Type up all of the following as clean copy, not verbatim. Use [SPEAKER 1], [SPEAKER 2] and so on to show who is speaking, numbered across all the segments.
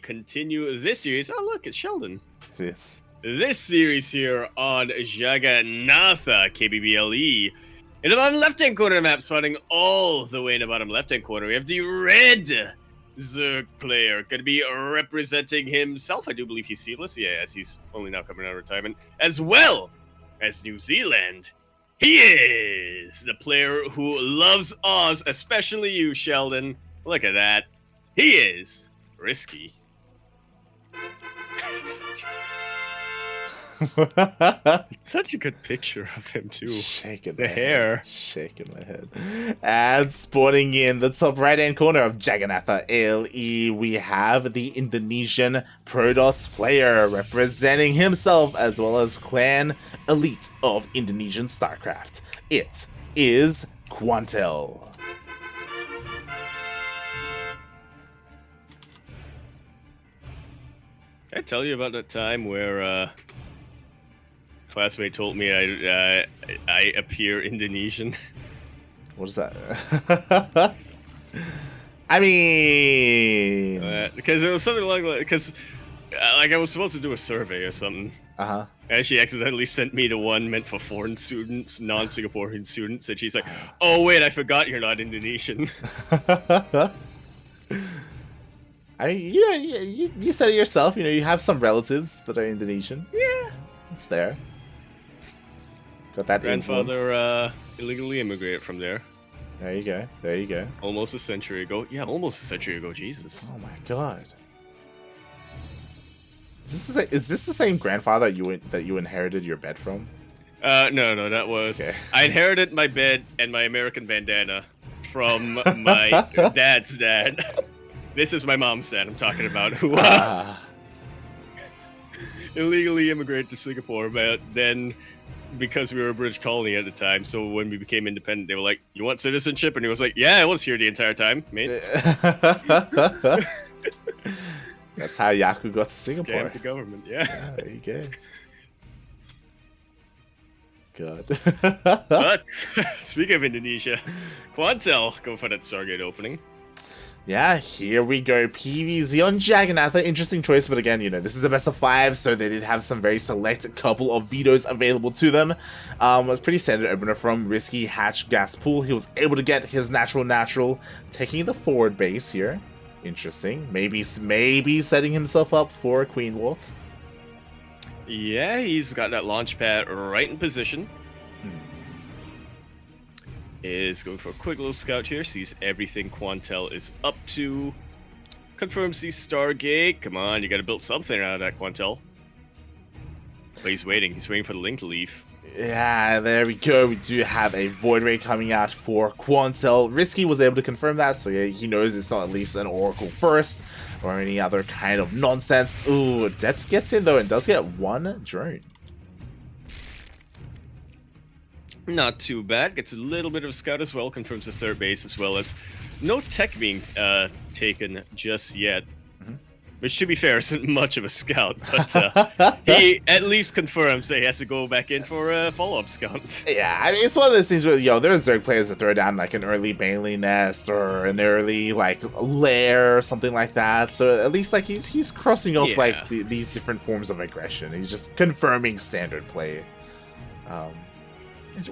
[SPEAKER 1] continue this series. Oh, look, it's Sheldon.
[SPEAKER 2] Yes.
[SPEAKER 1] This series here on Jagannatha KBBLE. In the bottom left-hand corner of the map, spawning all the way in the bottom left-hand corner, we have the red Zerg player. Going to be representing himself. I do believe he's seamless. Yeah, yes, he's only now coming out of retirement. As well as New Zealand. He is the player who loves Oz, especially you, Sheldon. Look at that. He is RiSky. Such a good picture of him too.
[SPEAKER 2] Shaking
[SPEAKER 1] the hair.
[SPEAKER 2] Head. Shaking my head. And spawning in the top right-hand corner of Jagannatha LE, we have the Indonesian Protoss player representing himself as well as clan elite of Indonesian StarCraft. It is Quantel.
[SPEAKER 1] Can I tell you about that time where classmate told me I appear Indonesian?
[SPEAKER 2] What is that? I mean,
[SPEAKER 1] because it was something like because like I was supposed to do a survey or something. And she accidentally sent me the one meant for foreign students, non-Singaporean students, and she's like, "Oh wait, I forgot you're not Indonesian."
[SPEAKER 2] I mean, you said it yourself. You know, you have some relatives that are Indonesian.
[SPEAKER 1] Yeah,
[SPEAKER 2] it's there. Got that
[SPEAKER 1] grandfather
[SPEAKER 2] influence.
[SPEAKER 1] Illegally immigrated from there.
[SPEAKER 2] There you go. There you go.
[SPEAKER 1] Almost a century ago. Yeah, almost a century ago. Jesus.
[SPEAKER 2] Oh my god. Is this the same grandfather that you inherited your bed from?
[SPEAKER 1] No, that was. Okay. I inherited my bed and my American bandana from my dad's dad. This is my mom's dad I'm talking about, who illegally immigrated to Singapore, but then because we were a British colony at the time, so when we became independent, they were like, "You want citizenship?" And he was like, "Yeah, I was here the entire time, mate."
[SPEAKER 2] That's how Yaku got to Singapore.
[SPEAKER 1] Scammed the government, yeah.
[SPEAKER 2] There you go. God.
[SPEAKER 1] But speaking of Indonesia, Quantel go for that Stargate opening.
[SPEAKER 2] Yeah, here we go. PvZ on Jagannatha. Interesting choice, but again, you know, this is a best of 5, so they did have some very select couple of vetoes available to them. Was pretty standard opener from RiSky, Hatch, Gas Pool. He was able to get his natural, taking the forward base here. Interesting. Maybe setting himself up for a Queen Walk.
[SPEAKER 1] Yeah, he's got that launch pad right in position. Is going for a quick little scout here, sees everything Quantel is up to, confirms the Stargate. Come on, you gotta build something out of that, Quantel. But he's waiting for the link to leave. Yeah,
[SPEAKER 2] there we go. We do have a Void Ray coming out for Quantel. RiSky was able to confirm that, so yeah, he knows it's not at least an Oracle first or any other kind of nonsense. Ooh, that gets in though and does get one drone.
[SPEAKER 1] Not too bad. Gets a little bit of a scout as well. Confirms the third base as well as no tech being taken just yet. Which, to be fair, isn't much of a scout. But he at least confirms that he has to go back in for a follow-up scout.
[SPEAKER 2] Yeah, I mean, it's one of those things where, there's Zerg players that throw down like an early Bailey nest or an early like lair or something like that. So at least like he's crossing off like these different forms of aggression. He's just confirming standard play.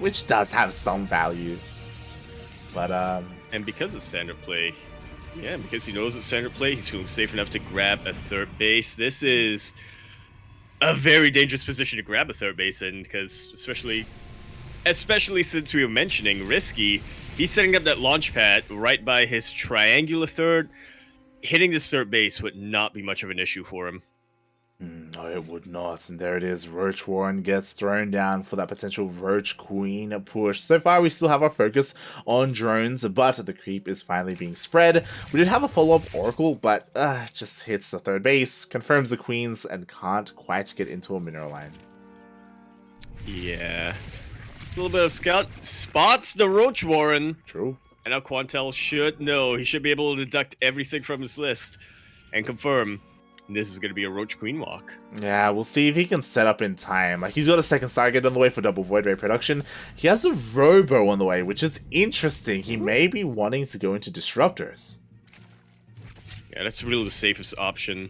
[SPEAKER 2] Which does have some value, but
[SPEAKER 1] and because of standard play, because he knows it's standard play, he's feeling safe enough to grab a third base. This is a very dangerous position to grab a third base in, because especially since we were mentioning RiSky, he's setting up that launch pad right by his triangular third. Hitting this third base would not be much of an issue for him.
[SPEAKER 2] No, it would not. And there it is. Roach Warren gets thrown down for that potential Roach Queen push. So far, we still have our focus on drones, but the creep is finally being spread. We did have a follow-up Oracle, but just hits the third base, confirms the Queens, and can't quite get into a mineral line.
[SPEAKER 1] Yeah. It's a little bit of scout. Spots the Roach Warren.
[SPEAKER 2] True.
[SPEAKER 1] And now Quantel should know. He should be able to deduct everything from his list and confirm. This is going to be a Roach Queen walk.
[SPEAKER 2] Yeah, we'll see if he can set up in time. Like, he's got a second Stargate on the way for double Void Ray production. He has a Robo on the way, which is interesting. He may be wanting to go into Disruptors.
[SPEAKER 1] Yeah, that's really the safest option.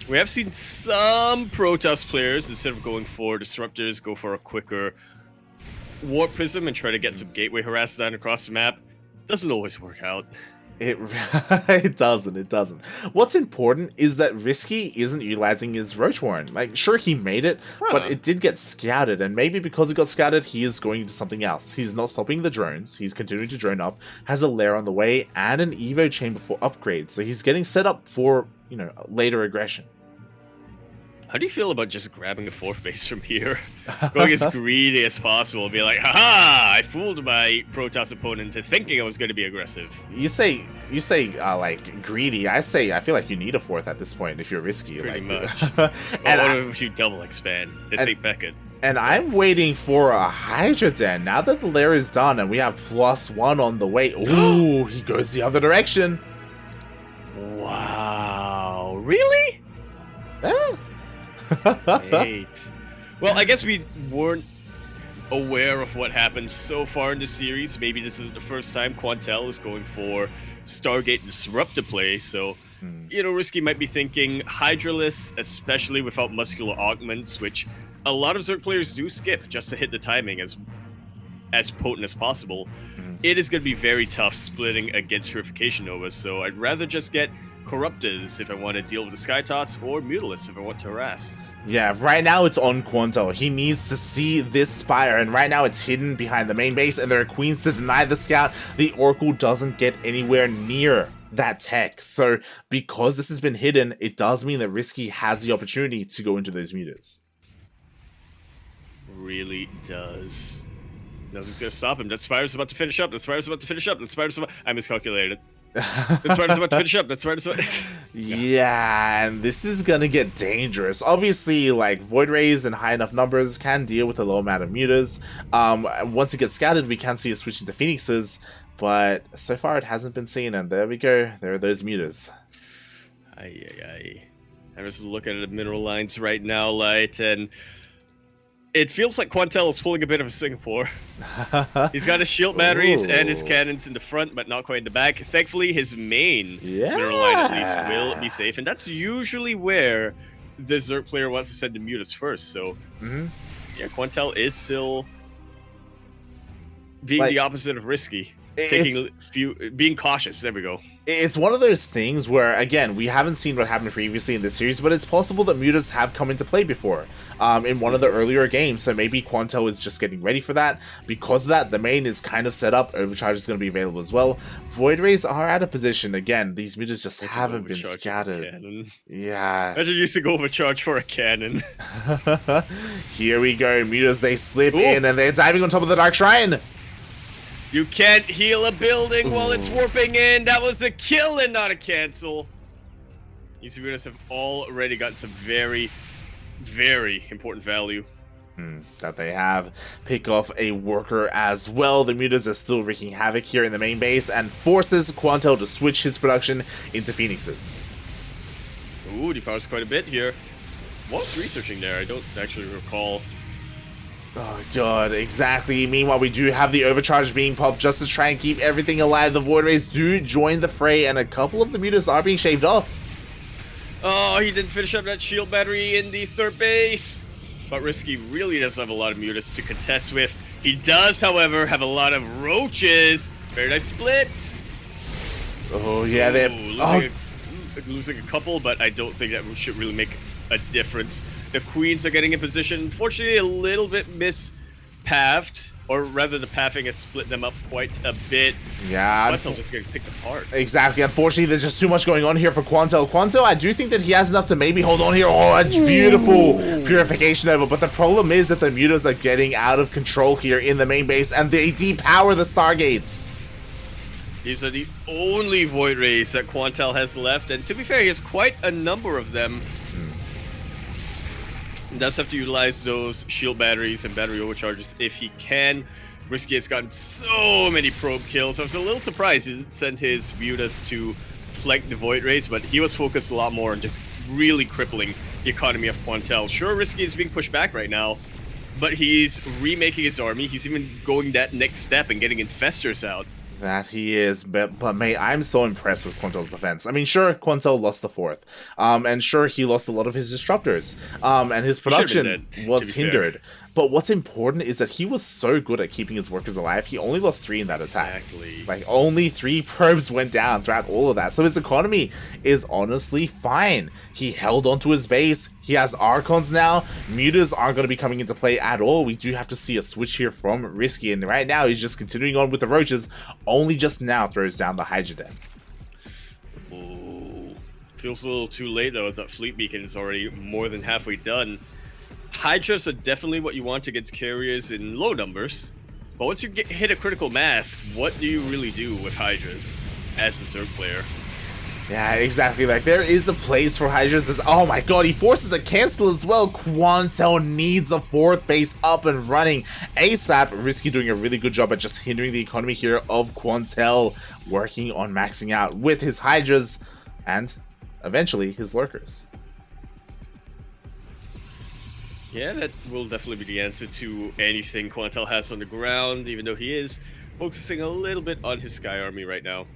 [SPEAKER 1] We have seen some Protoss players, instead of going for disruptors, go for a quicker warp prism and try to get some gateway harass down across the map. Doesn't always work out.
[SPEAKER 2] It it doesn't. What's important is that RiSky isn't utilizing his Roach Warren. Like, sure, he made it, but it did get scouted, and maybe because it got scouted, he is going to something else. He's not stopping the drones, he's continuing to drone up, has a lair on the way, and an Evo chamber for upgrade, so he's getting set up for, you know, later aggression.
[SPEAKER 1] How do you feel about just grabbing a 4th base from here? Going as greedy as possible, be like, haha, I fooled my Protoss opponent into thinking I was going to be aggressive.
[SPEAKER 2] You say like greedy. I feel like you need a 4th at this point if you're RiSky.
[SPEAKER 1] Pretty
[SPEAKER 2] like,
[SPEAKER 1] much. And if you double expand, this ain't Beckett.
[SPEAKER 2] And I'm waiting for a Hydra Den. Now that the lair is done and we have +1 on the way. Ooh, he goes the other direction.
[SPEAKER 1] Wow. Really?
[SPEAKER 2] Yeah.
[SPEAKER 1] Great. Well, I guess we weren't aware of what happened so far in the series. Maybe this is the first time Quantel is going for Stargate Disruptor play, so you know, RiSky might be thinking Hydraless, especially without muscular augments, which a lot of Zerg players do skip just to hit the timing as potent as possible. It is going to be very tough splitting against Purification Novas, so I'd rather just get Corruptors if I want to deal with the Sky Toss, or Mutalisk if I want to harass.
[SPEAKER 2] Yeah, right now it's on Quantel. He needs to see this Spire, and right now it's hidden behind the main base, and there are Queens to deny the Scout. The Oracle doesn't get anywhere near that tech, so because this has been hidden, it does mean that RiSky has the opportunity to go into those mutas.
[SPEAKER 1] Really does. Nothing's gonna stop him. That Spire's about to finish up. That Spire's about to finish up. That Spire's about... I miscalculated. That Spire's about to finish up. That Spire's about...
[SPEAKER 2] Yeah, and this is gonna get dangerous. Obviously, like, Void Rays in high enough numbers can deal with a low amount of mutas. Once it gets scattered, we can see it switch into Phoenixes, but so far it hasn't been seen, and there we go. There are those mutas.
[SPEAKER 1] Aye. I'm just looking at the mineral lines right now, Light, and it feels like Quantel is pulling a bit of a Singapore. He's got his shield batteries and his cannons in the front, but not quite in the back. Thankfully, his main mineral line at least will be safe, and that's usually where the Zerg player wants to send the Mutas first. So, yeah, Quantel is still being the opposite of RiSky. Being cautious. There we go.
[SPEAKER 2] It's one of those things where, again, we haven't seen what happened previously in this series, but it's possible that mutas have come into play before in one of the earlier games, so maybe Quantel is just getting ready for that. Because of that, the main is kind of set up, Overcharge is going to be available as well. Void Rays are out of position. Again, these mutas just haven't been scattered. Yeah.
[SPEAKER 1] I just used to go Overcharge for a cannon.
[SPEAKER 2] Here we go, mutas, they slip in, and they're diving on top of the Dark Shrine.
[SPEAKER 1] You can't heal a building while it's warping in. That was a kill and not a cancel. UC mutas have already gotten some very, very important value.
[SPEAKER 2] That they have. Pick off a worker as well. The mutas are still wreaking havoc here in the main base and forces Quantel to switch his production into Phoenixes.
[SPEAKER 1] Ooh, depowers quite a bit here. What's researching there? I don't actually recall.
[SPEAKER 2] Oh god, exactly. Meanwhile, we do have the overcharge being popped just to try and keep everything alive. The Void Rays do join the fray, and a couple of the mutas are being shaved off.
[SPEAKER 1] Oh, he didn't finish up that shield battery in the 3rd base. But RiSky really doesn't have a lot of mutas to contest with. He does, however, have a lot of roaches. Very nice splits.
[SPEAKER 2] Oh, yeah, they're
[SPEAKER 1] losing a couple, but I don't think that should really make a difference. The Queens are getting in position. Unfortunately, a little bit mispathed, or rather the pathing has split them up quite a bit.
[SPEAKER 2] Yeah.
[SPEAKER 1] Quantel just getting picked apart.
[SPEAKER 2] Exactly. Unfortunately, there's just too much going on here for Quantel. Quantel, I do think that he has enough to maybe hold on here. Oh, a beautiful Purification over. But the problem is that the mutas are getting out of control here in the main base, and they depower the Stargates.
[SPEAKER 1] These are the only Void Rays that Quantel has left, and to be fair, he has quite a number of them. He does have to utilize those shield batteries and battery overcharges if he can. RiSky has gotten so many probe kills. I was a little surprised he didn't send his mutas to flank the Void Rays, but he was focused a lot more on just really crippling the economy of Quantel. Sure, RiSky is being pushed back right now, but he's remaking his army. He's even going that next step and getting Infestors out.
[SPEAKER 2] That he is, but mate, I'm so impressed with Quantel's defense. I mean, sure, Quantel lost the fourth, and sure, he lost a lot of his disruptors, and his
[SPEAKER 1] He should have been
[SPEAKER 2] production
[SPEAKER 1] dead, to be
[SPEAKER 2] was
[SPEAKER 1] fair.
[SPEAKER 2] hindered. But what's important is that he was so good at keeping his workers alive, he only lost 3 in that attack.
[SPEAKER 1] Exactly.
[SPEAKER 2] Like, only 3 probes went down throughout all of that, so his economy is honestly fine. He held onto his base, he has Archons now, Mutas aren't going to be coming into play at all. We do have to see a switch here from RiSky, and right now he's just continuing on with the Roaches, only just now throws down the Hydra Den.
[SPEAKER 1] Ooh. Feels a little too late though, as that fleet beacon is already more than halfway done. Hydras are definitely what you want against carriers in low numbers, but once you hit a critical mass, what do you really do with Hydras as a Zerg player?
[SPEAKER 2] Yeah, exactly. Like, there is a place for Hydras. As, oh my god, he forces a cancel as well. Quantel needs a 4th base up and running ASAP. RiSky doing a really good job at just hindering the economy here of Quantel, working on maxing out with his Hydras and eventually his Lurkers.
[SPEAKER 1] Yeah, that will definitely be the answer to anything Quantel has on the ground, even though he is focusing a little bit on his Sky Army right now.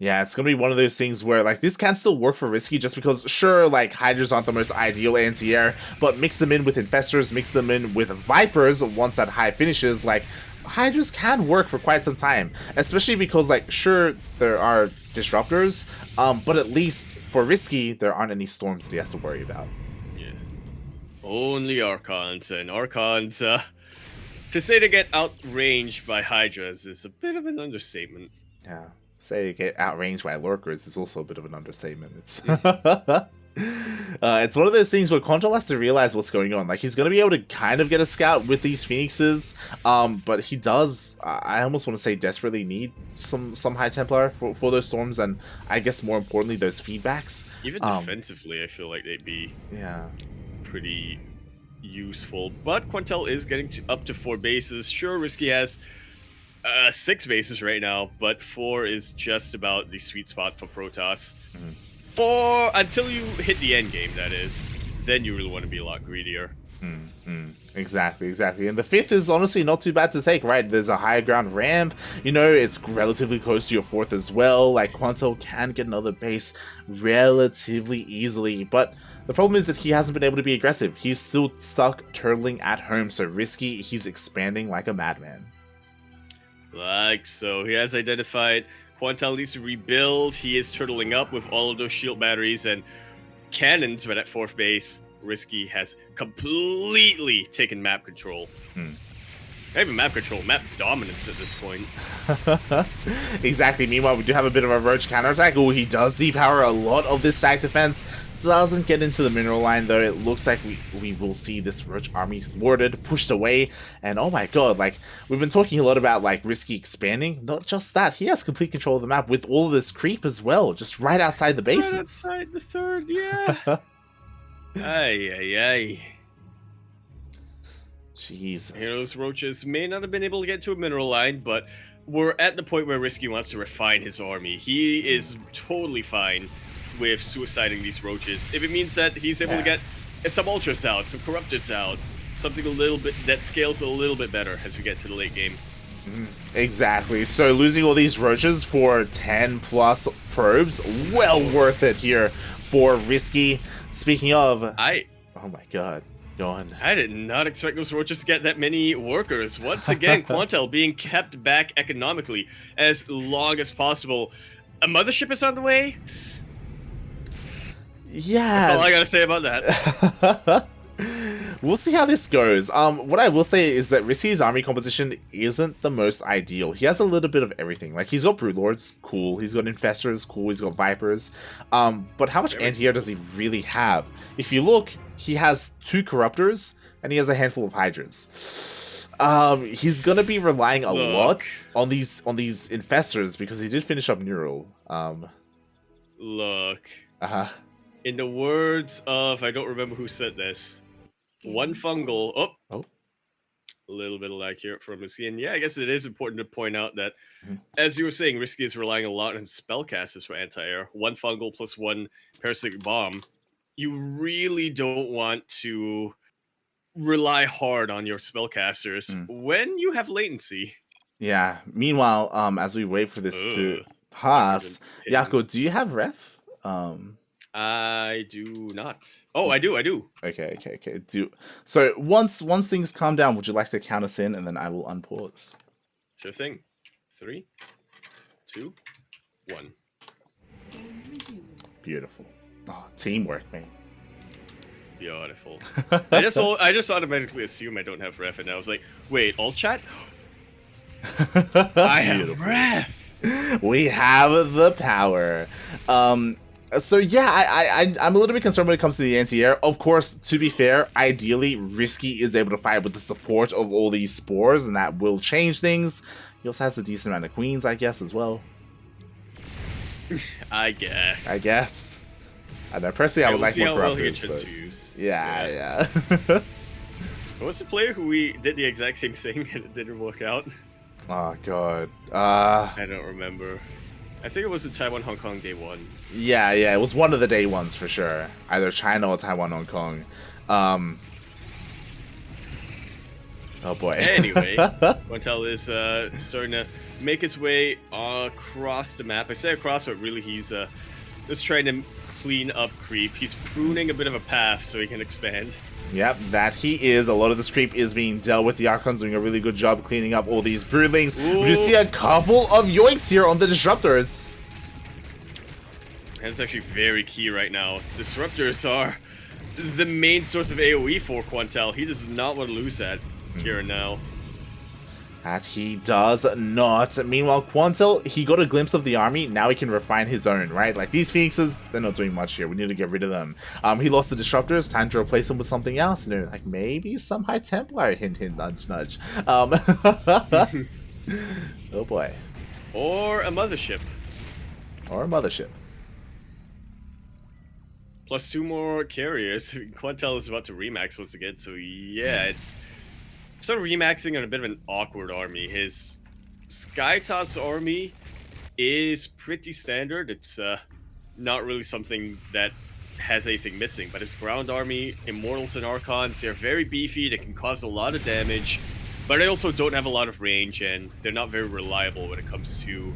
[SPEAKER 2] Yeah, it's gonna be one of those things where, like, this can still work for RiSky just because, sure, like, Hydras aren't the most ideal anti-air, but mix them in with Infestors, mix them in with Vipers once that high finishes, like, Hydras can work for quite some time, especially because, like, sure, there are Disruptors, but at least for RiSky, there aren't any Storms that he has to worry about.
[SPEAKER 1] Yeah. Only Archons, and Archons, to say they get outranged by Hydras is a bit of an understatement.
[SPEAKER 2] Yeah. Say get outranged by Lurkers is also a bit of an understatement. It's it's one of those things where Quantel has to realize what's going on. Like, he's going to be able to kind of get a scout with these Phoenixes, but he does, I almost want to say, desperately need some High Templar for those Storms, and I guess more importantly, those feedbacks.
[SPEAKER 1] Even defensively, I feel like they'd be pretty useful. But Quantel is getting up to 4 bases. Sure, RiSky has 6 bases right now, but 4 is just about the sweet spot for Protoss. 4, until you hit the end game, that is, then you really want to be a lot greedier.
[SPEAKER 2] Exactly. And the 5th is honestly not too bad to take, right? There's a higher ground ramp, you know, it's relatively close to your 4th as well. Like, Quantel can get another base relatively easily, but the problem is that he hasn't been able to be aggressive. He's still stuck turtling at home, so RiSky, he's expanding like a madman.
[SPEAKER 1] Like so, he has identified Quantel needs to rebuild. He is turtling up with all of those shield batteries and cannons, but at 4th base, RiSky has completely taken map control. Not even map control, map dominance at this point.
[SPEAKER 2] Exactly. Meanwhile, we do have a bit of a Roach counterattack. Oh, he does depower a lot of this stack defense. Doesn't get into the mineral line, though. It looks like we will see this Roach army thwarted, pushed away. And oh my god, like, we've been talking a lot about, like, RiSky expanding. Not just that, he has complete control of the map with all of this creep as well, just right outside the bases.
[SPEAKER 1] Right outside the 3rd, yeah. Ay.
[SPEAKER 2] Jesus.
[SPEAKER 1] Heroes Roaches may not have been able to get to a mineral line, but we're at the point where RiSky wants to refine his army. He is totally fine with suiciding these Roaches. If it means that he's able to get some Ultras out, some Corruptors out, something a little bit that scales a little bit better as we get to the late game.
[SPEAKER 2] Exactly. So losing all these Roaches for 10 plus probes, well worth it here for RiSky. Speaking of, oh my god. Go on.
[SPEAKER 1] I did not expect those Roaches to get that many workers. Once again, Quantel being kept back economically as long as possible. A mothership is on the way?
[SPEAKER 2] Yeah.
[SPEAKER 1] That's all I gotta say about that.
[SPEAKER 2] We'll see how this goes. What I will say is that RiSky's army composition isn't the most ideal. He has a little bit of everything. Like, he's got Broodlords, cool. He's got Infestors, cool. He's got Vipers. But how much anti-air does he really have? If you look, he has 2 Corruptors, and he has a handful of Hydras. He's gonna be relying a lot on these Infestors, because he did finish up Neural.
[SPEAKER 1] Look. In the words of, I don't remember who said this, one fungal. A little bit of lag here from RiSky. And yeah, I guess it is important to point out that, as you were saying, RiSky is relying a lot on spellcasters for anti-air. 1 fungal plus 1 parasitic bomb. You really don't want to rely hard on your spellcasters when you have latency.
[SPEAKER 2] Yeah. Meanwhile, as we wait for this to
[SPEAKER 1] Ugh.
[SPEAKER 2] pass,
[SPEAKER 1] Pin.
[SPEAKER 2] Yako, do you have ref?
[SPEAKER 1] I do not. Oh, I do. I do.
[SPEAKER 2] Okay. So once things calm down, would you like to count us in, and then I will unpause.
[SPEAKER 1] Sure thing. 3, 2, 1.
[SPEAKER 2] Beautiful. Oh, teamwork, man.
[SPEAKER 1] Beautiful. I just automatically assume I don't have ref, and I was like, wait, all chat? I have ref.
[SPEAKER 2] We have the power. So yeah, I'm a little bit concerned when it comes to the anti-air. Of course, to be fair, ideally, RiSky is able to fight with the support of all these spores, and that will change things. He also has a decent amount of queens, I guess, as well.
[SPEAKER 1] I guess.
[SPEAKER 2] I know, personally, I would like more corruptors,
[SPEAKER 1] well
[SPEAKER 2] but yeah.
[SPEAKER 1] What was the player who we did the exact same thing and it didn't work out?
[SPEAKER 2] Oh god.
[SPEAKER 1] I don't remember. I think it was the Taiwan Hong Kong day one.
[SPEAKER 2] Yeah, it was one of the day ones for sure. Either China or Taiwan Hong Kong. Oh boy.
[SPEAKER 1] Anyway, Quantel is starting to make his way across the map. I say across, but really he's just trying to clean up creep. He's pruning a bit of a path so he can expand.
[SPEAKER 2] Yep, that he is. A lot of this creep is being dealt with. The Archon's doing a really good job cleaning up all these broodlings. We do see a couple of yoinks here on the disruptors.
[SPEAKER 1] And it's actually very key right now. Disruptors are the main source of AoE for Quantel. He does not want to lose that here and now.
[SPEAKER 2] That he does not. Meanwhile, Quantel, he got a glimpse of the army. Now he can refine his own, right? Like, these Phoenixes, they're not doing much here. We need to get rid of them. He lost the Disruptors. Time to replace them with something else. You know, like maybe some High Templar. Hint, hint, nudge, nudge. Oh, boy.
[SPEAKER 1] Or a Mothership. Plus 2 more carriers. Quantel is about to remax once again, so yeah, it's sort of remaxing on a bit of an awkward army. His Skytoss army is pretty standard. It's not really something that has anything missing, but his ground army, Immortals and Archons, they're very beefy, they can cause a lot of damage, but they also don't have a lot of range, and they're not very reliable when it comes to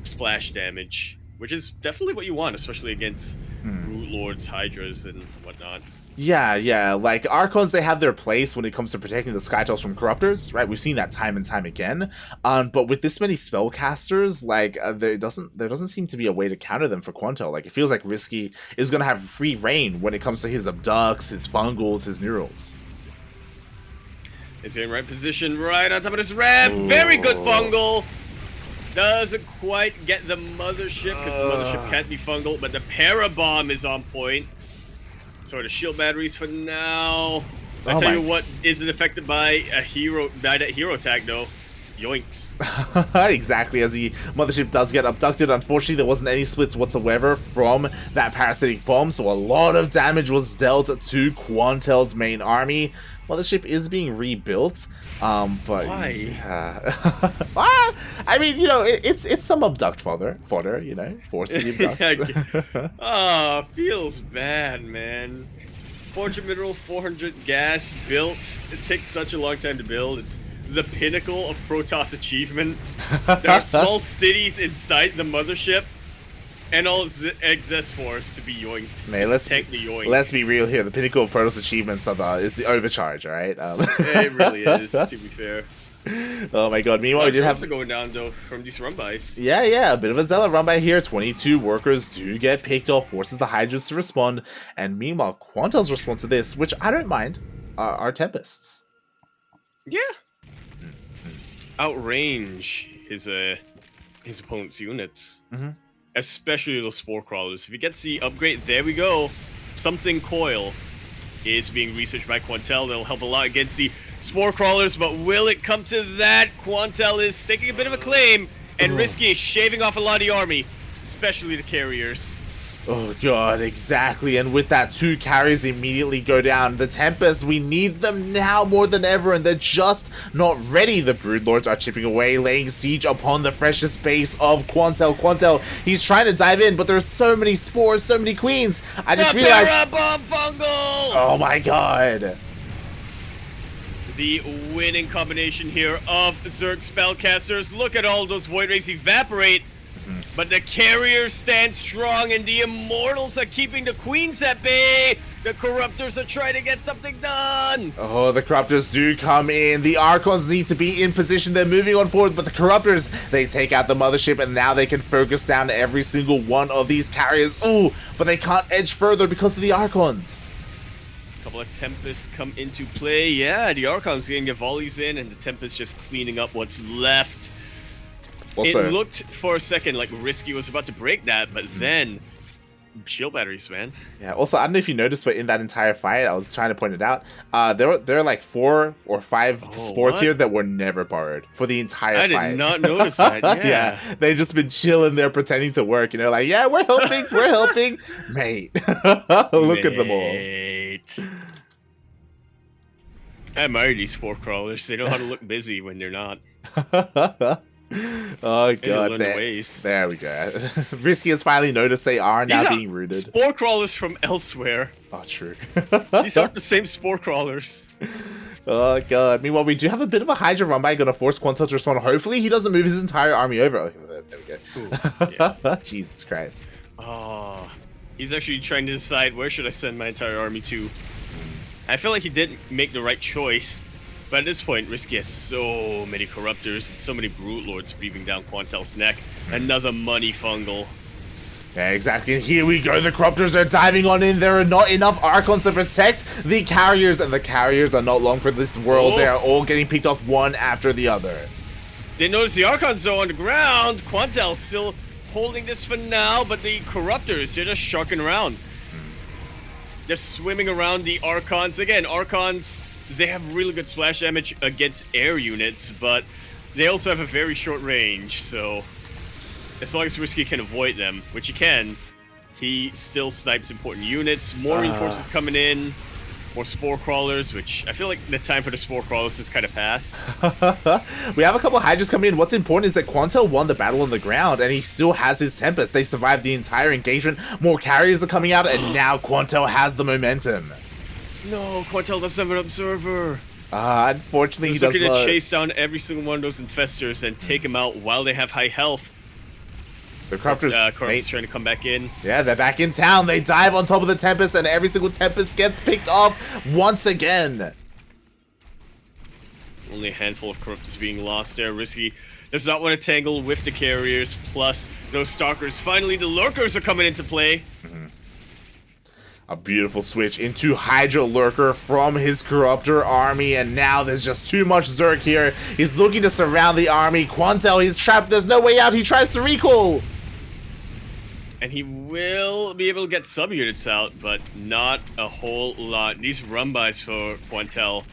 [SPEAKER 1] splash damage, which is definitely what you want, especially against Brute Lords, Hydras, and whatnot.
[SPEAKER 2] Yeah, like, Archons, they have their place when it comes to protecting the Skytoss from Corruptors, right? We've seen that time and time again. But with this many spellcasters, like, there doesn't seem to be a way to counter them for Quantel. Like, it feels like RiSky is gonna have free reign when it comes to his Abducts, his Fungals, his Neurals.
[SPEAKER 1] It's in right position, right on top of this ramp. Ooh. Very good Fungal. Doesn't quite get the Mothership, because the Mothership can't be Fungal, but the Parabomb is on point. Sort of shield batteries for now. I tell you what isn't affected by a hero tag though. Yoinks.
[SPEAKER 2] Exactly, as the Mothership does get abducted. Unfortunately, there wasn't any splits whatsoever from that parasitic bomb, so a lot of damage was dealt to Quantel's main army. Mothership is being rebuilt, but
[SPEAKER 1] why?
[SPEAKER 2] Yeah. Well, I mean, you know, it's some abduct fodder, you know, forces the abducts.
[SPEAKER 1] Ah, feels bad, man. 400 mineral, 400 gas built. It takes such a long time to build. It's the pinnacle of Protoss achievement. There are small cities inside the Mothership, and all it exists for is to be yoinked.
[SPEAKER 2] Man, let's be real here. The pinnacle of Protoss achievements is the overcharge, alright?
[SPEAKER 1] It really is, to be fair.
[SPEAKER 2] Oh my god, meanwhile, we did have...
[SPEAKER 1] going down, though, from these run-bys.
[SPEAKER 2] Yeah, a bit of a zealot run-by here. 22 workers do get picked off, forces the Hydras to respond, and meanwhile, Quantel's response to this, which I don't mind, are Tempests.
[SPEAKER 1] Yeah. Outrange his opponent's units. Especially those Spore Crawlers. If he gets the upgrade, there we go. Something Coil is being researched by Quantel. That'll help a lot against the Spore Crawlers, but will it come to that? Quantel is taking a bit of a claim, and RiSky is shaving off a lot of the army, especially the carriers.
[SPEAKER 2] Oh god, exactly, and with that, 2 carriers immediately go down. The Tempests, we need them now more than ever, and they're just not ready. The Broodlords are chipping away, laying siege upon the freshest base of Quantel. Quantel, he's trying to dive in, but there's so many spores, so many queens. I just realized...
[SPEAKER 1] Parabomb Fungal!
[SPEAKER 2] Oh my god.
[SPEAKER 1] the winning combination here of Zerg spellcasters. Look at all those Void Rays evaporate. But the carriers stand strong, and the Immortals are keeping the Queens at bay. The Corruptors are trying to get something done.
[SPEAKER 2] Oh, the Corruptors do come in. The Archons need to be in position. They're moving on forward, but the Corruptors, they take out the Mothership, and now they can focus down every single one of these carriers. Ooh, but they can't edge further because of the Archons.
[SPEAKER 1] A couple of Tempests come into play. Yeah, the Archons getting their volleys in, and the Tempest just cleaning up what's left. Also, it looked for a second like RiSky was about to break that, but then shield batteries, man. Yeah.
[SPEAKER 2] Also, I don't know if you noticed, but in that entire fight, I was trying to point it out. There are like 4 or 5 spores here that were never borrowed for the entire fight.
[SPEAKER 1] I did not notice that. Yeah.
[SPEAKER 2] Yeah, they just been chilling there, pretending to work. You know, like, yeah, we're helping, we're helping, mate. Look at them all.
[SPEAKER 1] I admire these spore crawlers. They know how to look busy when they're not.
[SPEAKER 2] Oh god, there we go. RiSky has finally noticed they are now being rooted.
[SPEAKER 1] Spore crawlers from elsewhere.
[SPEAKER 2] Oh, true.
[SPEAKER 1] These aren't the same spore crawlers.
[SPEAKER 2] Oh god. Meanwhile, we do have a bit of a Hydra run by, gonna force Quantel to respond. Hopefully he doesn't move his entire army over. Okay, there we go. Ooh, yeah. Jesus Christ.
[SPEAKER 1] Oh, he's actually trying to decide where should I send my entire army to. I feel like he did make the right choice. But at this point, RiSky has so many Corruptors and so many Brute Lords breathing down Quantel's neck. Another money fungal.
[SPEAKER 2] Yeah, exactly. And here we go. The Corruptors are diving on in. There are not enough Archons to protect the carriers, and the carriers are not long for this world. They are all getting picked off one after the other.
[SPEAKER 1] Didn't notice the Archons though on the ground. Quantel still holding this for now, but the Corruptors, they're just sharking around. Just swimming around the Archons. Again, Archons, they have really good splash damage against air units, but they also have a very short range, so as long as RiSky can avoid them, which he can, he still snipes important units. More reinforcements coming in, more spore crawlers, which I feel like the time for the spore crawlers has kind of passed.
[SPEAKER 2] We have a couple of Hydras coming in. What's important is that Quantel won the battle on the ground, and he still has his Tempest. They survived the entire engagement. More carriers are coming out, and now Quantel has the momentum.
[SPEAKER 1] No, Quantel doesn't have an observer.
[SPEAKER 2] Unfortunately, he does not.
[SPEAKER 1] He's looking to chase down every single one of those infestors and take them out while they have high health.
[SPEAKER 2] The Corruptors
[SPEAKER 1] trying to come back in.
[SPEAKER 2] Yeah, they're back in town. They dive on top of the Tempest, and every single Tempest gets picked off once again.
[SPEAKER 1] Only a handful of Corruptors being lost there. RiSky does not want to tangle with the carriers, plus those Stalkers. Finally, the Lurkers are coming into play.
[SPEAKER 2] A beautiful switch into Hydra Lurker from his Corruptor army, and now there's just too much Zerg here. He's looking to surround the army. Quantel, he's trapped. There's no way out. He tries to recall.
[SPEAKER 1] And he will be able to get sub-units out, but not a whole lot. These run-bys for Quantel,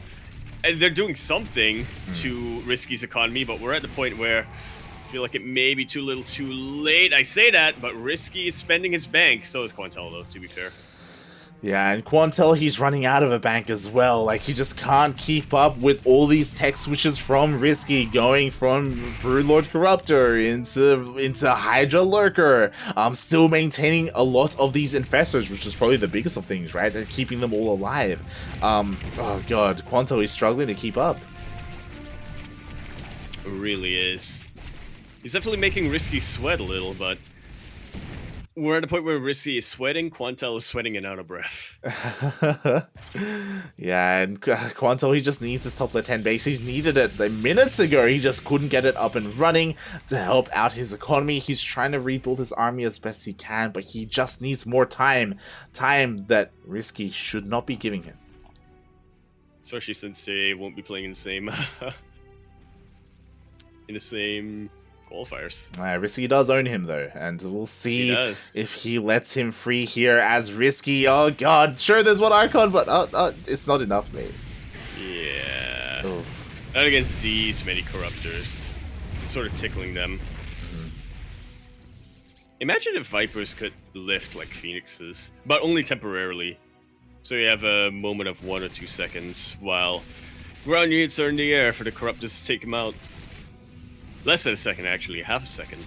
[SPEAKER 1] and they're doing something to RiSky's economy, but we're at the point where I feel like it may be too little too late. I say that, but RiSky is spending his bank. So is Quantel, though, to be fair.
[SPEAKER 2] Yeah, and Quantel, he's running out of a bank as well. Like, he just can't keep up with all these tech switches from RiSky, going from Broodlord Corruptor into Hydra Lurker. Still maintaining a lot of these infestors, which is probably the biggest of things, right? And keeping them all alive. Oh god, Quantel is struggling to keep up.
[SPEAKER 1] It really is. He's definitely making RiSky sweat a little, but we're at a point where RiSky is sweating, Quantel is sweating and out of breath.
[SPEAKER 2] Yeah, and Quantel, he just needs his top left 10 base. He's needed it minutes ago. He just couldn't get it up and running to help out his economy. He's trying to rebuild his army as best he can, but he just needs more time. Time that RiSky should not be giving him.
[SPEAKER 1] Especially since they won't be playing in the same qualifiers.
[SPEAKER 2] RiSky does own him though, and we'll see if he lets him free here as RiSky. Oh god, sure there's one Archon, but it's not enough, mate.
[SPEAKER 1] Yeah. Not against these many Corruptors. It's sort of tickling them. Imagine if Vipers could lift like Phoenixes, but only temporarily. So you have a moment of 1 or 2 seconds while ground units are in the air for the Corruptors to take him out. Less than a second, actually. Half a second.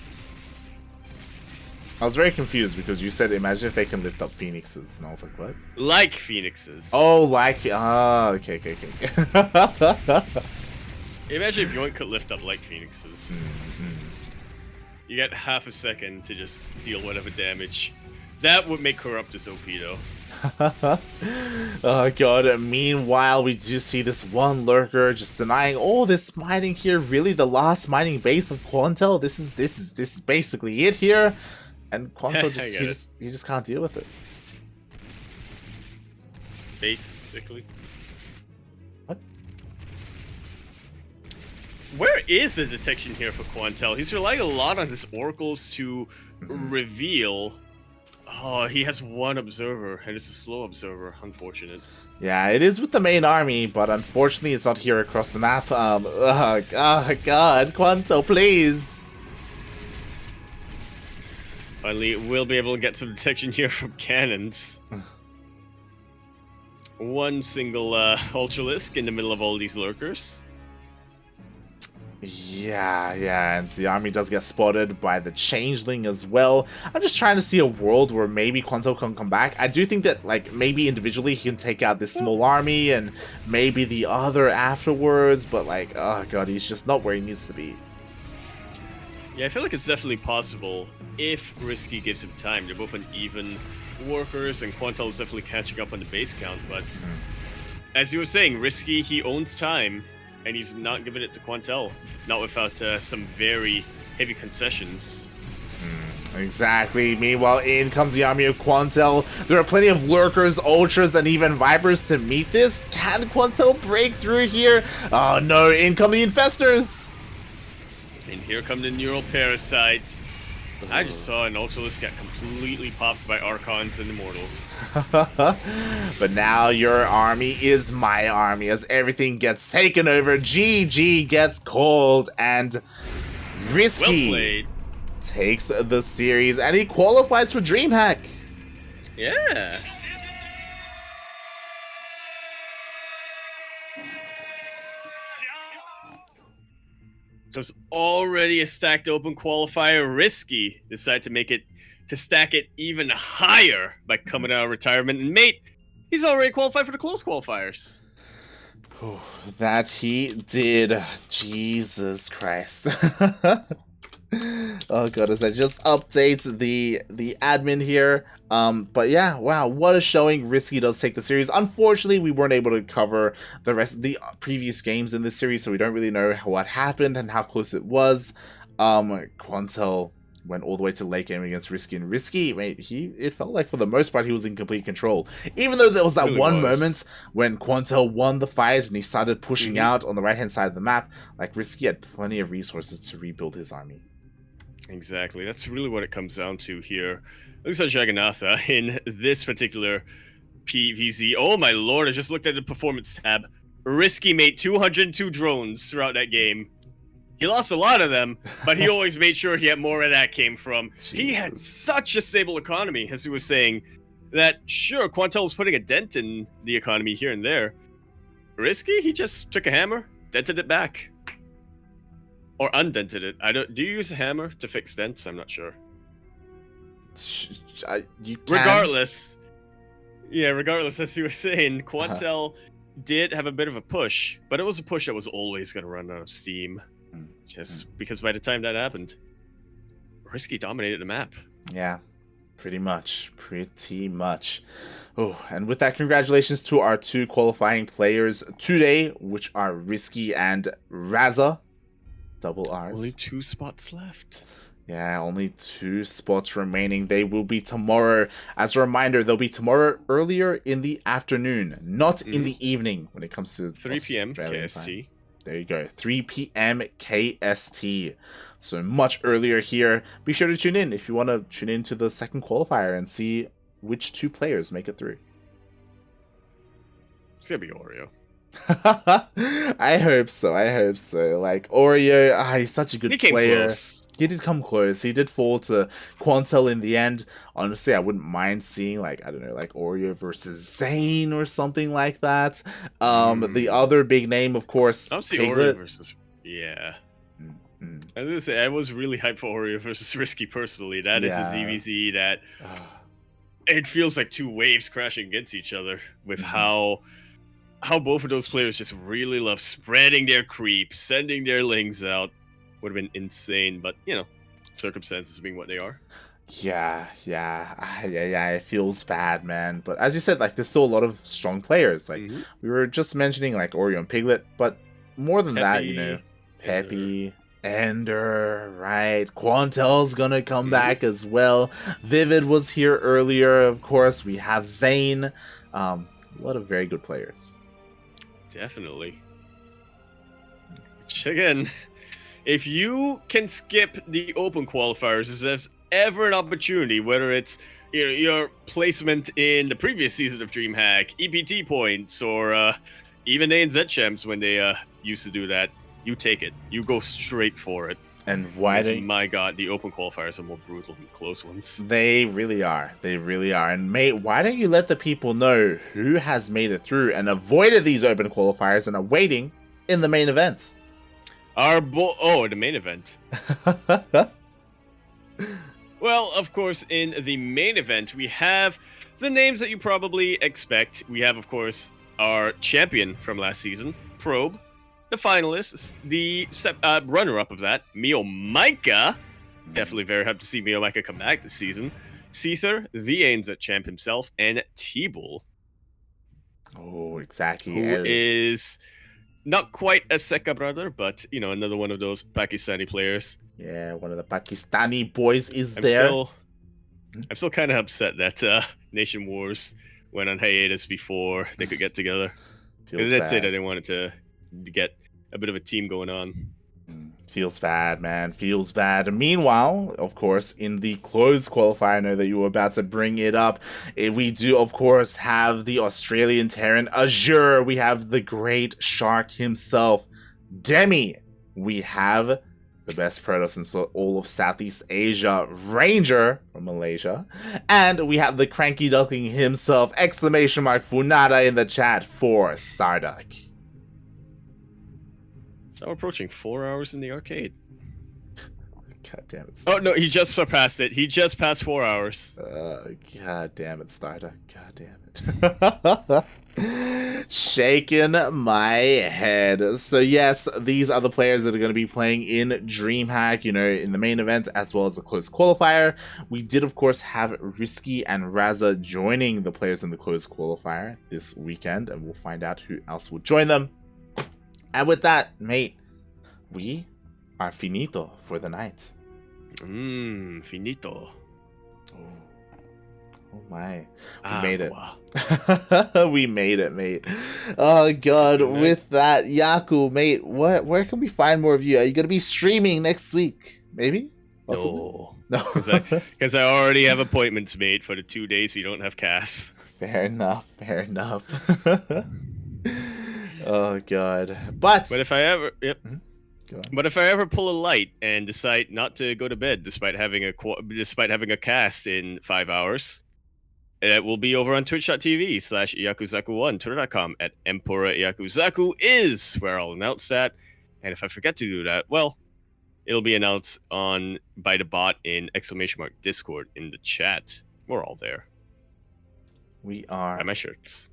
[SPEAKER 2] I was very confused because you said, imagine if they can lift up phoenixes. And I was like, what?
[SPEAKER 1] Like phoenixes.
[SPEAKER 2] Oh, like... okay, okay, okay.
[SPEAKER 1] Imagine if Yoink could lift up like phoenixes. You get half a second to just deal whatever damage. That would make Corruptus OP though.
[SPEAKER 2] Oh god, meanwhile we do see this one lurker just denying all this mining here. Really the last mining base of Quantel? This is basically it here. And Quantel just you just can't deal with it.
[SPEAKER 1] Basically.
[SPEAKER 2] What?
[SPEAKER 1] Where is the detection here for Quantel? He's relying a lot on his oracles to reveal. Oh, he has one observer, and it's a slow observer. Unfortunate.
[SPEAKER 2] Yeah, it is with the main army, but unfortunately it's not here across the map. Oh god, Quantel, please!
[SPEAKER 1] Finally, we'll be able to get some detection here from cannons. One single Ultralisk in the middle of all these lurkers.
[SPEAKER 2] Yeah, and the army does get spotted by the Changeling as well. I'm just trying to see a world where maybe Quantel can come back. I do think that, like, maybe individually he can take out this small army and maybe the other afterwards, but, like, oh god, he's just not where he needs to be.
[SPEAKER 1] Yeah, I feel like it's definitely possible if RiSky gives him time. They're both uneven workers, and Quantel is definitely catching up on the base count, but as you were saying, RiSky, he owns time. And he's not giving it to Quantel, not without some very heavy concessions.
[SPEAKER 2] Exactly. Meanwhile, in comes the army of Quantel. There are plenty of lurkers, ultras, and even vipers to meet this. Can Quantel break through here? Oh no, in come the infestors!
[SPEAKER 1] And here come the neural parasites. I just saw an Ultralisk get completely popped by Archons and Immortals.
[SPEAKER 2] But now your army is my army as everything gets taken over. GG gets called and RiSky takes the series and he qualifies for DreamHack.
[SPEAKER 1] Yeah. There's already a stacked open qualifier. RiSky decided to stack it even higher by coming out of retirement. And mate, he's already qualified for the close qualifiers.
[SPEAKER 2] That he did. Jesus Christ. Oh god, as I just update the admin here. But yeah, wow, what a showing. RiSky does take the series. Unfortunately, we weren't able to cover the rest of the previous games in this series, so we don't really know what happened and how close it was. Quantel went all the way to late game against RiSky, and RiSky, mate, it felt like for the most part he was in complete control. Even though there was that one moment when Quantel won the fight and he started pushing out on the right hand side of the map, like RiSky had plenty of resources to rebuild his army.
[SPEAKER 1] Exactly, that's really what it comes down to here. Looks like Jagannatha in this particular PVZ. Oh my lord, I just looked at the performance tab. RiSky made 202 drones throughout that game. He lost a lot of them, but he always made sure he had more where that came from. Jesus. He had such a stable economy, as he was saying, that sure, Quantel was putting a dent in the economy here and there. RiSky, he just took a hammer, dented it back. Or undented it. Do you use a hammer to fix dents? I'm not sure.
[SPEAKER 2] You can.
[SPEAKER 1] Regardless, as you were saying, Quantel did have a bit of a push, but it was a push that was always going to run out of steam. Just because by the time that happened, RiSky dominated the map.
[SPEAKER 2] Yeah, pretty much. Oh, and with that, congratulations to our two qualifying players today, which are RiSky and Raza. Double R's.
[SPEAKER 1] Only 2 spots left.
[SPEAKER 2] Yeah, only 2 spots remaining. They will be tomorrow. As a reminder, they'll be tomorrow earlier in the afternoon, not in the evening when it comes to
[SPEAKER 1] 3 p.m. KST.
[SPEAKER 2] Time. There you go, 3 p.m. KST. So much earlier here. Be sure to tune in if you want to tune into the second qualifier and see which 2 players make it through.
[SPEAKER 1] It's gonna be Oreo.
[SPEAKER 2] I hope so. Like, Oreo, he's such a good player.
[SPEAKER 1] Close.
[SPEAKER 2] He did come close. He did fall to Quantel in the end. Honestly, I wouldn't mind seeing, like, I don't know, like Oreo versus Zane or something like that. The other big name, of course,
[SPEAKER 1] I'll see Oreo versus... Yeah. I was gonna say, I was really hyped for Oreo versus RiSky personally. That is a
[SPEAKER 2] Yeah.
[SPEAKER 1] ZvZ that it feels like two waves crashing against each other with how both of those players just really love spreading their creep, sending their lings out. Would have been insane, but you know, circumstances being what they are.
[SPEAKER 2] Yeah. It feels bad, man. But as you said, like there's still a lot of strong players. Like we were just mentioning, like Oreo and Piglet, but more than that, you know, Peppy, Ender, right? Quantel's gonna come back as well. Vivid was here earlier, of course. We have Zane. A lot of very good players.
[SPEAKER 1] Definitely. Which again, if you can skip the open qualifiers, if there's ever an opportunity, whether it's your placement in the previous season of DreamHack, EPT points, or even ANZ champs when they used to do that, you take it. You go straight for it.
[SPEAKER 2] And why
[SPEAKER 1] because, my god, the open qualifiers are more brutal than close ones.
[SPEAKER 2] They really are. They really are. And mate, why don't you let the people know who has made it through and avoided these open qualifiers and are waiting in the main event?
[SPEAKER 1] The main event. Well, of course, in the main event, we have the names that you probably expect. We have, of course, our champion from last season, Probe, the finalists, the runner-up of that, Mio Micah. Definitely very happy to see Mio Micah come back this season. Seether, the ANZ champ himself, and T-Bull.
[SPEAKER 2] Oh, exactly.
[SPEAKER 1] Who is not quite a Seka brother, but, you know, another one of those Pakistani players.
[SPEAKER 2] Yeah, one of the Pakistani boys is there.
[SPEAKER 1] I'm still kind of upset that Nation Wars went on hiatus before they could get together. Because they did say that they wanted to get a bit of a team going on.
[SPEAKER 2] Feels bad, man. Feels bad. Meanwhile, of course, in the closed qualifier, I know that you were about to bring it up. We do, of course, have the Australian Terran Azure. We have the great shark himself, Demi. We have the best Protoss in all of Southeast Asia, Ranger from Malaysia. And we have the cranky duckling himself, exclamation mark Funada in the chat for Starduck.
[SPEAKER 1] So we're approaching 4 hours in the arcade.
[SPEAKER 2] God damn it.
[SPEAKER 1] Oh, no, he just surpassed it. He just passed 4 hours.
[SPEAKER 2] God damn it, Starduck. God damn it. Shaking my head. So yes, these are the players that are going to be playing in DreamHack, you know, in the main event as well as the closed qualifier. We did, of course, have RiSky and Raza joining the players in the closed qualifier this weekend, and we'll find out who else will join them. And with that, mate, we are finito for the night.
[SPEAKER 1] Finito.
[SPEAKER 2] Oh my. We made it.
[SPEAKER 1] Wow.
[SPEAKER 2] We made it, mate. Oh god, with that, Yaku, mate, where can we find more of you? Are you going to be streaming next week? Maybe?
[SPEAKER 1] No. Because I already have appointments made for the 2 days you don't have cast.
[SPEAKER 2] Fair enough. Oh god. But
[SPEAKER 1] if I ever But if I ever pull a light and decide not to go to bed despite having a cast in 5 hours, it will be over on twitch.tv/Yakuzaku1, twitter.com @EmperaYakuzaku is where I'll announce that. And if I forget to do that, well, it'll be announced by the bot in !Discord in the chat. We're all there.
[SPEAKER 2] We are.
[SPEAKER 1] Buy my shirts.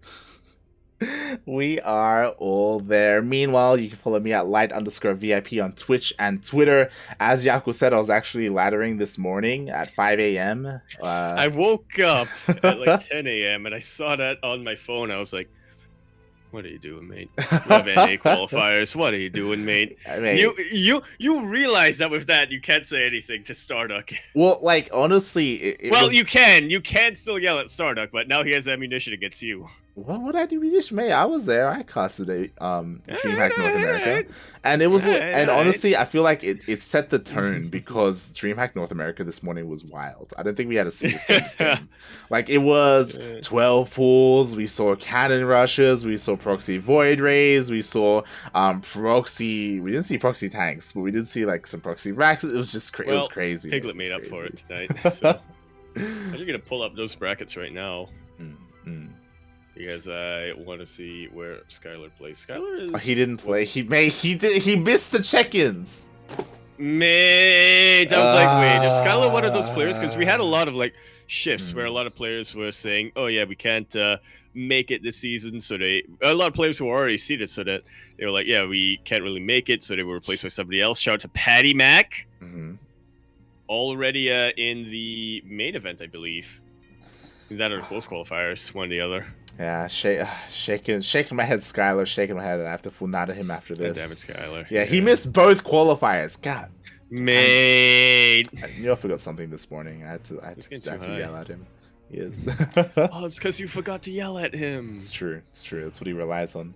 [SPEAKER 2] We are all there. Meanwhile, you can follow me at light_VIP on Twitch and Twitter. As Yaku said, I was actually laddering this morning at 5 a.m.
[SPEAKER 1] I woke up at like 10 a.m. and I saw that on my phone. I was like, what are you doing, mate? Love NA qualifiers. What are you doing, mate? I mean, you realize that with that, you can't say anything to Starduck.
[SPEAKER 2] Well, like, honestly...
[SPEAKER 1] You can. You can still yell at Starduck, but now he has ammunition against you.
[SPEAKER 2] What would I do with this, mate? I was there. I casted DreamHack North America. And it was... and honestly, I feel like it set the tone because DreamHack North America this morning was wild. I don't think we had a single standard game. Like, it was 12 pools. We saw cannon rushes. We saw proxy void rays. We saw proxy... We didn't see proxy tanks, but we did see, like, some proxy racks. It was just it was crazy.
[SPEAKER 1] Piglet made up for it tonight. So. I'm just going to pull up those brackets right now. Because I want to see where Skylar plays. Skylar is...
[SPEAKER 2] he didn't play. He missed the check-ins.
[SPEAKER 1] Mate, I was like, wait, is Skylar one of those players? Because we had a lot of like shifts where a lot of players were saying, "Oh yeah, we can't make it this season." So a lot of players who were already seeded, so that they were like, "Yeah, we can't really make it," so they were replaced by somebody else. Shout out to Patty Mac, already in the main event, I believe. That or the close qualifiers, one or the other.
[SPEAKER 2] Yeah, shaking my head, Skylar, shaking my head, and I have to full nod at him after this.
[SPEAKER 1] God damn it, Skylar.
[SPEAKER 2] Yeah, he missed both qualifiers. God.
[SPEAKER 1] Mate.
[SPEAKER 2] I knew I forgot something this morning. I had to yell at him. He is.
[SPEAKER 1] Oh, it's because you forgot to yell at him.
[SPEAKER 2] It's true. It's true. That's what he relies on.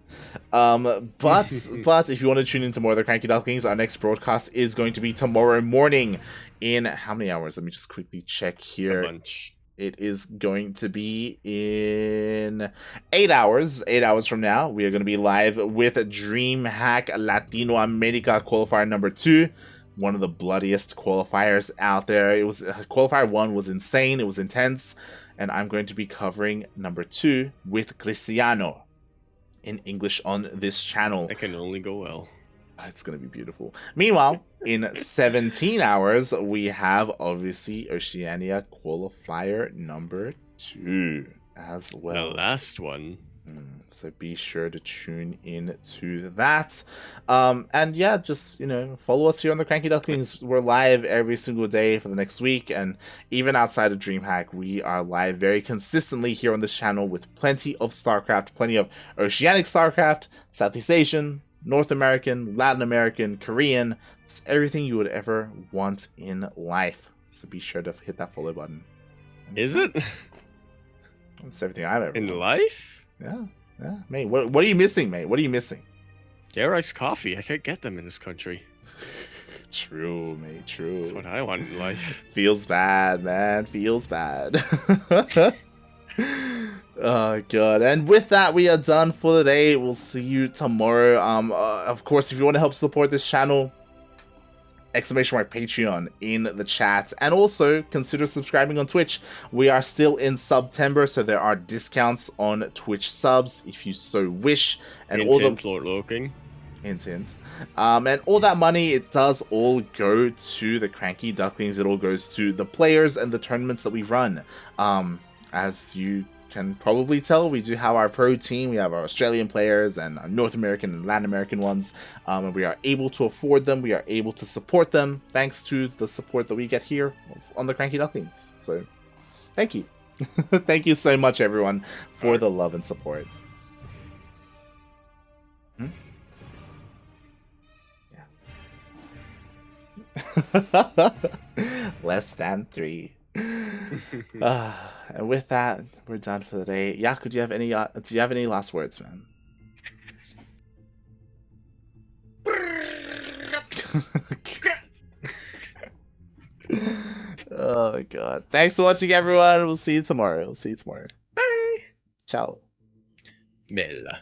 [SPEAKER 2] But if you want to tune into more of the Cranky Ducklings, our next broadcast is going to be tomorrow morning in how many hours? Let me just quickly check here.
[SPEAKER 1] A bunch.
[SPEAKER 2] It is going to be in 8 hours. 8 hours from now, we are going to be live with DreamHack Latino America qualifier number 2. One of the bloodiest qualifiers out there. It was qualifier 1 was insane. It was intense, and I'm going to be covering number 2 with Cristiano in English on this channel.
[SPEAKER 1] That can only go well.
[SPEAKER 2] It's going to be beautiful. Meanwhile, in 17 hours, we have, obviously, Oceania qualifier number 2 as well.
[SPEAKER 1] The last one.
[SPEAKER 2] So be sure to tune in to that. And yeah, just, follow us here on the Cranky Ducklings. We're live every single day for the next week. And even outside of DreamHack, we are live very consistently here on this channel with plenty of StarCraft, plenty of Oceanic StarCraft, Southeast Asian, North American, Latin American, Korean. It's everything you would ever want in life. So be sure to hit that follow button.
[SPEAKER 1] Is it?
[SPEAKER 2] It's everything I've ever
[SPEAKER 1] in
[SPEAKER 2] done.
[SPEAKER 1] Life?
[SPEAKER 2] Yeah, mate. What are you missing, mate? What are you missing?
[SPEAKER 1] Iced coffee. I can't get them in this country.
[SPEAKER 2] True, mate. True.
[SPEAKER 1] That's what I want in life.
[SPEAKER 2] Feels bad, man. Feels bad. Oh god. And with that, we are done for the day. We'll see you tomorrow. Of course, if you want to help support this channel, !Patreon in the chat, and also consider subscribing on Twitch. We are still in September, so there are discounts on Twitch subs if you so wish. And all the
[SPEAKER 1] Lord Loking.
[SPEAKER 2] Hint. And all that money, it does all go to the Cranky Ducklings. It all goes to the players and the tournaments that we run. As you can probably tell, we do have our pro team. We have our Australian players and our North American and Latin American ones, and we are able to afford them. We are able to support them thanks to the support that we get here on the Cranky Ducklings. So thank you. Thank you so much, everyone, for the love and support. Yeah. Less than 3. And with that, we're done for the day. Yaku, do you have any last words, man? Oh god. Thanks for watching, everyone. We'll see you tomorrow. Bye. Ciao.
[SPEAKER 1] Bella.